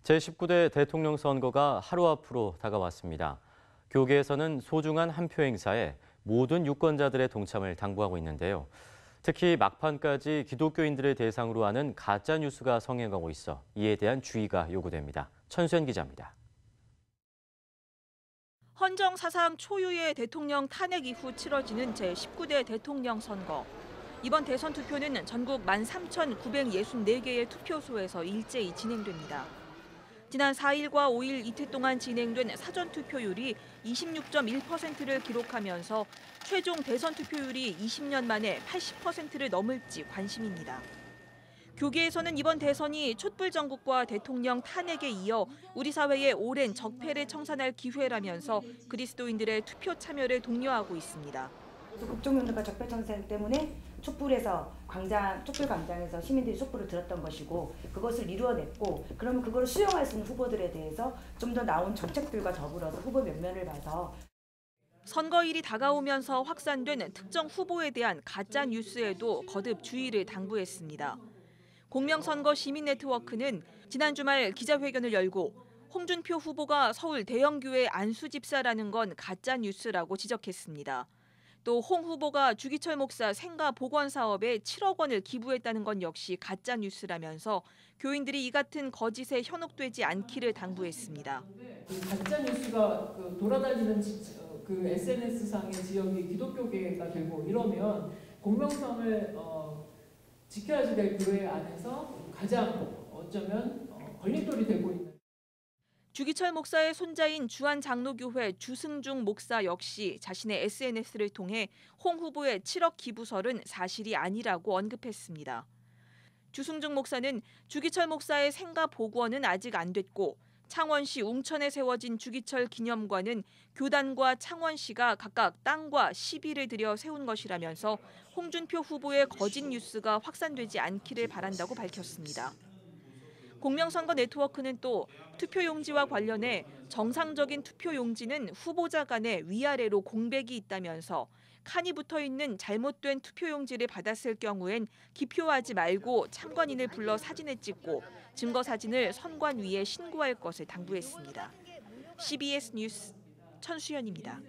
제19대 대통령 선거가 하루 앞으로 다가왔습니다. 교계에서는 소중한 한 표 행사에 모든 유권자들의 동참을 당부하고 있는데요. 특히 막판까지 기독교인들을 대상으로 하는 가짜 뉴스가 성행하고 있어 이에 대한 주의가 요구됩니다. 천수연 기자입니다. 헌정 사상 초유의 대통령 탄핵 이후 치러지는 제19대 대통령 선거. 이번 대선 투표는 전국 13,964개의 투표소에서 일제히 진행됩니다. 지난 4일과 5일 이틀 동안 진행된 사전 투표율이 26.1%를 기록하면서 최종 대선 투표율이 20년 만에 80%를 넘을지 관심입니다. 교계에서는 이번 대선이 촛불 정국과 대통령 탄핵에 이어 우리 사회의 오랜 적폐를 청산할 기회라면서 그리스도인들의 투표 참여를 독려하고 있습니다. 국정농단과 적폐청산 때문에 촛불 광장에서 시민들이 촛불을 들었던 것이고 그것을 이루어냈고 그러면 그걸 수용할 수 있는 후보들에 대해서 좀 더 나온 정책들과 더불어서 후보 면면을 봐서 선거일이 다가오면서 확산된 특정 후보에 대한 가짜 뉴스에도 거듭 주의를 당부했습니다. 공명선거 시민네트워크는 지난 주말 기자회견을 열고 홍준표 후보가 서울 대형교회 안수 집사라는 건 가짜 뉴스라고 지적했습니다. 또 홍 후보가 주기철 목사 생가 복원 사업에 7억 원을 기부했다는 건 역시 가짜 뉴스라면서 교인들이 이 같은 거짓에 현혹되지 않기를 당부했습니다. 가짜 뉴스가 돌아다니는 SNS상의 지역이 기독교계가 되고 이러면 공명성을 지켜야지 될 교회 안에서 가장 어쩌면 걸림돌이 되고 있는. 주기철 목사의 손자인 주한장로교회 주승중 목사 역시 자신의 SNS를 통해 홍 후보의 7억 기부설은 사실이 아니라고 언급했습니다. 주승중 목사는 주기철 목사의 생가 복원은 아직 안 됐고 창원시 웅천에 세워진 주기철 기념관은 교단과 창원시가 각각 땅과 시비를 들여 세운 것이라면서 홍준표 후보의 거짓 뉴스가 확산되지 않기를 바란다고 밝혔습니다. 공명선거 네트워크는 또 투표용지와 관련해 정상적인 투표용지는 후보자 간에 위아래로 공백이 있다면서 칸이 붙어있는 잘못된 투표용지를 받았을 경우엔 기표하지 말고 참관인을 불러 사진을 찍고 증거 사진을 선관위에 신고할 것을 당부했습니다. CBS 뉴스 천수연입니다.